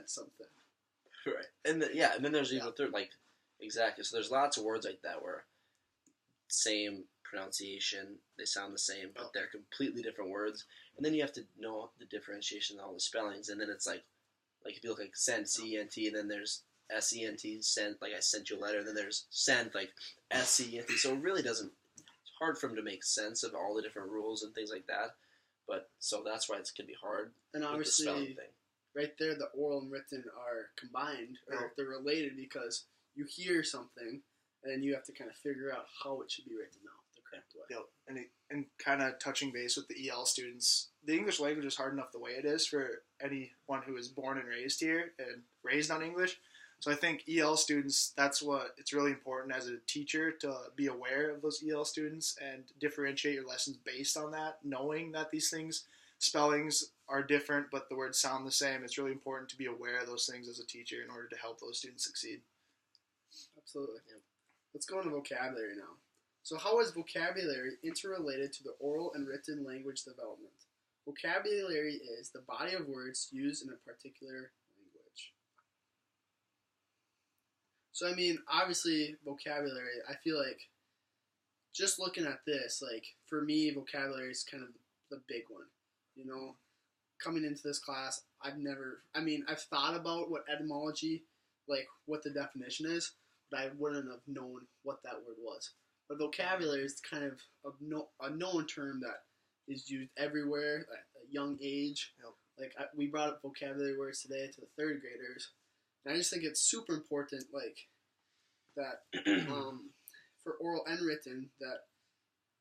something. Right. And then there's even a third, like, exactly. So there's lots of words like that where same pronunciation, they sound the same, but they're completely different words. And then you have to know the differentiation of all the spellings. And then it's like if you look like sent, C-E-N-T, and then there's S-E-N-T, sent, like I sent you a letter, and then there's sent, like S-E-N-T. So it really doesn't, it's hard for them to make sense of all the different rules and things like that. But, so that's why it can be hard. And obviously, with the spelling thing. Right there, the oral and written are combined, or they're related because you hear something, and you have to kind of figure out how it should be written out the correct way. Yep. And kind of touching base with the EL students, the English language is hard enough the way it is for anyone who is born and raised here and raised on English. So I think EL students, that's what it's really important as a teacher to be aware of those EL students and differentiate your lessons based on that, knowing that these things, spellings are different, but the words sound the same. It's really important to be aware of those things as a teacher in order to help those students succeed. Absolutely. Yeah. Let's go into vocabulary now. So how is vocabulary interrelated to the oral and written language development? Vocabulary is the body of words used in a particular language. So, I mean, obviously, vocabulary, I feel like just looking at this, like, for me, vocabulary is kind of the big one. You know, coming into this class, I've thought about what etymology, like, what the definition is, but I wouldn't have known what that word was. But vocabulary is kind of a known term that is used everywhere at a young age. Yep. Like, we brought up vocabulary words today to the third graders. And I just think it's super important, like, that for oral and written, that,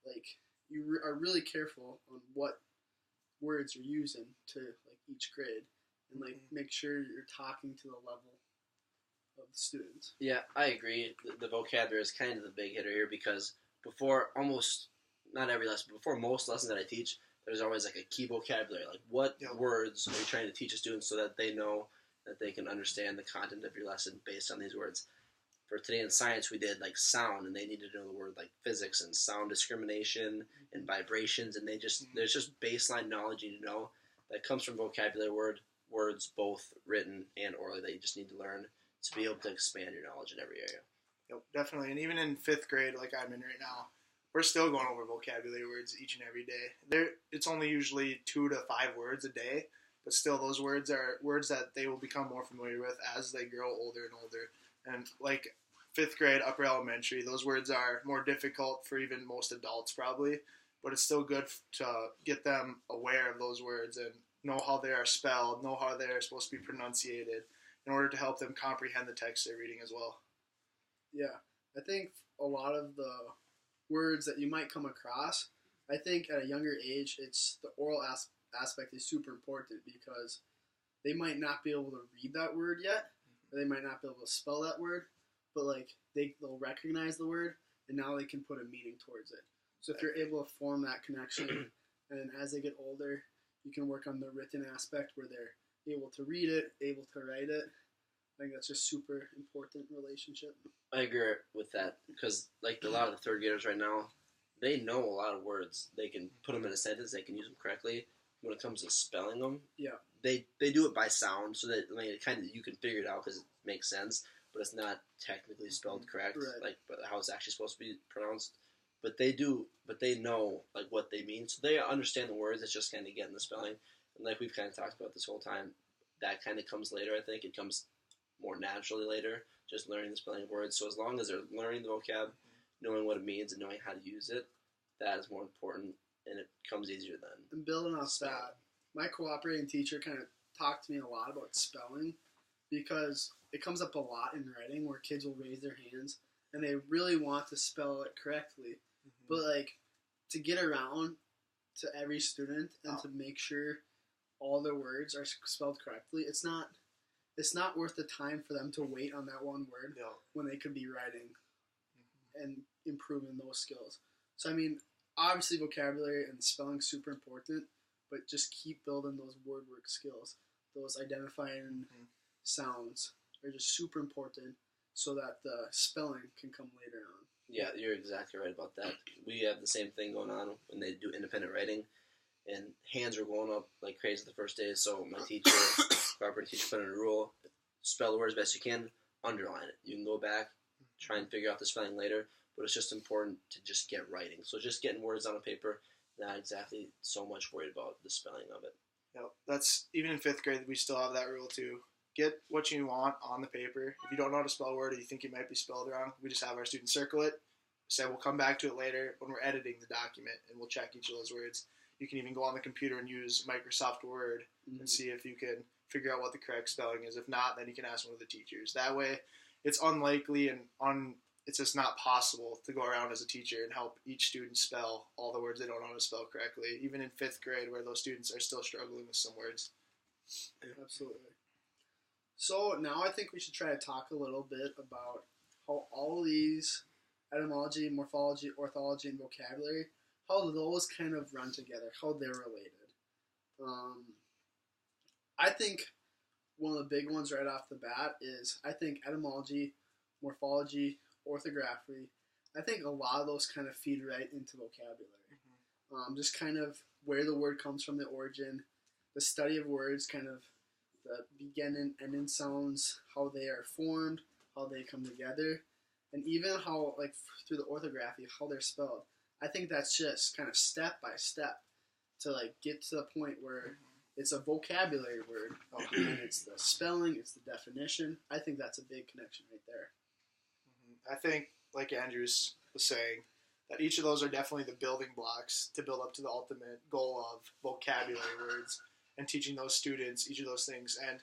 like, you are really careful on what words you're using to, like, each grade. And, like, make sure you're talking to the level of the students. Yeah, I agree. The vocabulary is kind of the big hitter here because before almost, not every lesson, before most lessons that I teach, there's always like a key vocabulary. Like what words are you trying to teach a student so that they know that they can understand the content of your lesson based on these words. For today in science, we did like sound, and they needed to know the word like physics and sound discrimination and vibrations, and there's just baseline knowledge you need to know that comes from vocabulary words, both written and orally, that you just need to learn to be able to expand your knowledge in every area. Yep, definitely. And even in 5th grade, like I'm in right now, we're still going over vocabulary words each and every day. It's only usually 2 to 5 words a day, but still those words are words that they will become more familiar with as they grow older and older. And like 5th grade, upper elementary, those words are more difficult for even most adults probably, but it's still good to get them aware of those words and know how they are spelled, know how they are supposed to be pronunciated, in order to help them comprehend the text they're reading as well. Yeah, I think a lot of the words that you might come across, I think at a younger age, it's the oral aspect is super important because they might not be able to read that word yet, or they might not be able to spell that word, but like they'll recognize the word, and now they can put a meaning towards it. So if you're able to form that connection, and as they get older, you can work on the written aspect where they're able to read it, able to write it. I think that's just super important relationship. I agree with that because like a lot of the 3rd graders right now, they know a lot of words. They can put them in a sentence. They can use them correctly. When it comes to spelling them, they do it by sound, so that you can figure it out because it makes sense, but it's not technically spelled correct, like but how it's actually supposed to be pronounced. But they know like what they mean, so they understand the words. It's just kind of getting the spelling. And like we've kind of talked about this whole time, that kind of comes later. I think it comes more naturally later, just learning the spelling of words. So as long as they're learning the vocab, knowing what it means, and knowing how to use it, that is more important, and it comes easier then. And building off that, my cooperating teacher kind of talked to me a lot about spelling because it comes up a lot in writing where kids will raise their hands and they really want to spell it correctly. But like to get around to every student and to make sure all their words are spelled correctly, it's not worth the time for them to wait on that one word when they could be writing and improving those skills. So I mean, obviously vocabulary and spelling is super important, but just keep building those word work skills. Those identifying sounds are just super important so that the spelling can come later on. Yeah, you're exactly right about that. We have the same thing going on when they do independent writing, and hands were going up like crazy the first day. So my teacher, cooperating teacher put in a rule, spell the word as best you can, underline it. You can go back, try and figure out the spelling later, but it's just important to just get writing. So just getting words on a paper, not exactly so much worried about the spelling of it. Yep. That's even in 5th grade, we still have that rule too. Get what you want on the paper. If you don't know how to spell a word or you think it might be spelled wrong, we just have our students circle it. Say we'll come back to it later when we're editing the document, and we'll check each of those words. You can even go on the computer and use Microsoft Word and see if you can figure out what the correct spelling is. If not, then you can ask one of the teachers. That way, it's unlikely and it's just not possible to go around as a teacher and help each student spell all the words they don't know how to spell correctly, even in 5th grade where those students are still struggling with some words. Absolutely. So now I think we should try to talk a little bit about how all these etymology, morphology, orthology, and vocabulary, how those kind of run together, how they're related. I think one of the big ones right off the bat is, I think etymology, morphology, orthography, I think a lot of those kind of feed right into vocabulary. Just kind of where the word comes from, the origin, the study of words, kind of the beginning and end sounds, how they are formed, how they come together, and even how, like, through the orthography, how they're spelled. I think that's just kind of step by step to, like, get to the point where it's a vocabulary word, and it's the spelling, it's the definition. I think that's a big connection right there. I think, like Andrew was saying, that each of those are definitely the building blocks to build up to the ultimate goal of vocabulary words and teaching those students each of those things. And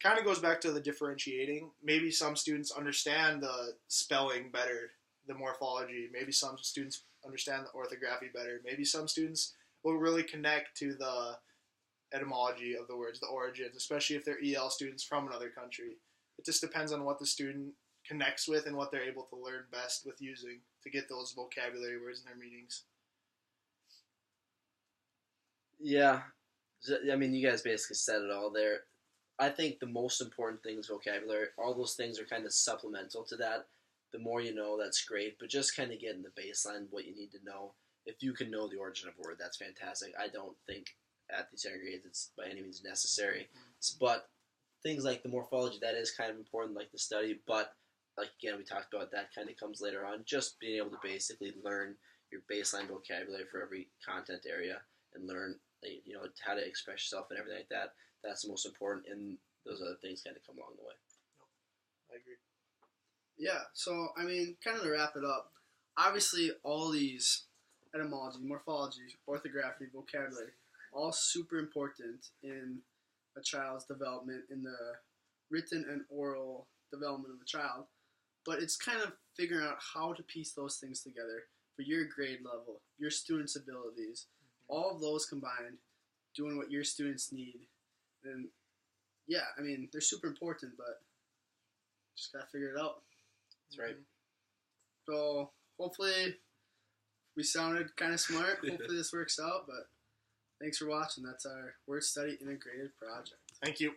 kind of goes back to the differentiating. Maybe some students understand the spelling better, the morphology. Maybe some students understand the orthography better. Maybe some students will really connect to the etymology of the words, the origins, especially if they're EL students from another country. It just depends on what the student connects with and what they're able to learn best with using to get those vocabulary words in their meetings. Yeah. I mean, you guys basically said it all there. I think the most important thing is vocabulary. All those things are kind of supplemental to that. The more you know, that's great, but just kind of getting the baseline, what you need to know. If you can know the origin of a word, that's fantastic. I don't think at these younger grades it's by any means necessary. But things like the morphology, that is kind of important, like the study, but like again, we talked about that kind of comes later on. Just being able to basically learn your baseline vocabulary for every content area and learn, you know, how to express yourself and everything like that. That's the most important, and those other things kind of come along the way. I agree. Yeah, so, I mean, kind of to wrap it up, obviously all these etymology, morphology, orthography, vocabulary, all super important in a child's development, in the written and oral development of the child. But it's kind of figuring out how to piece those things together for your grade level, your students' abilities, all of those combined, doing what your students need. And yeah, I mean, they're super important, but just gotta figure it out. That's right. So hopefully we sounded kind of smart. Hopefully this works out, but thanks for watching. That's our Word Study Integrated project. Thank you.